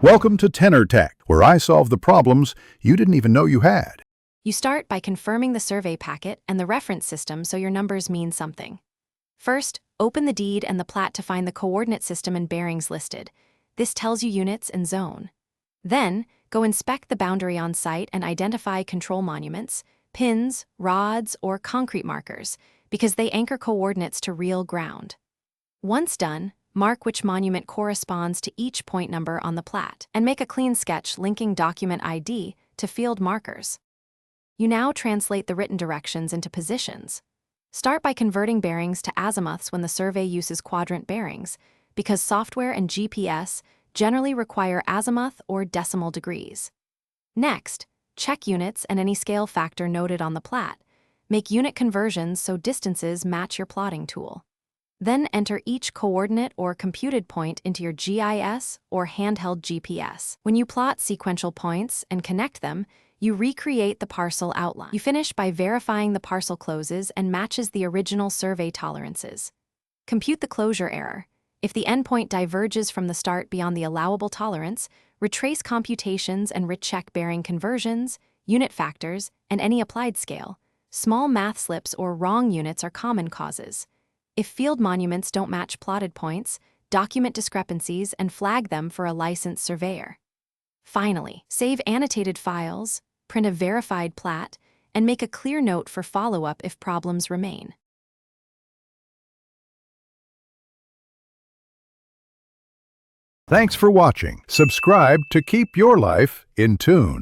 Welcome to Tenor Tech, where I solve the problems you didn't even know you had. You start by confirming the survey packet and the reference system so your numbers mean something. First, open the deed and the plat to find the coordinate system and bearings listed. This tells you units and zone. Then, go inspect the boundary on site and identify control monuments, pins, rods, or concrete markers, because they anchor coordinates to real ground. Once done, mark which monument corresponds to each point number on the plat, and make a clean sketch linking document ID to field markers. You now translate the written directions into positions. Start by converting bearings to azimuths when the survey uses quadrant bearings, because software and GPS generally require azimuth or decimal degrees. Next, check units and any scale factor noted on the plat. Make unit conversions so distances match your plotting tool. Then enter each coordinate or computed point into your GIS or handheld GPS. When you plot sequential points and connect them, you recreate the parcel outline. You finish by verifying the parcel closes and matches the original survey tolerances. Compute the closure error. If the endpoint diverges from the start beyond the allowable tolerance, retrace computations and recheck bearing conversions, unit factors, and any applied scale. Small math slips or wrong units are common causes. If field monuments don't match plotted points, document discrepancies and flag them for a licensed surveyor. Finally, save annotated files, print a verified plat, and make a clear note for follow-up if problems remain. Thanks for watching. Subscribe to keep your life in tune.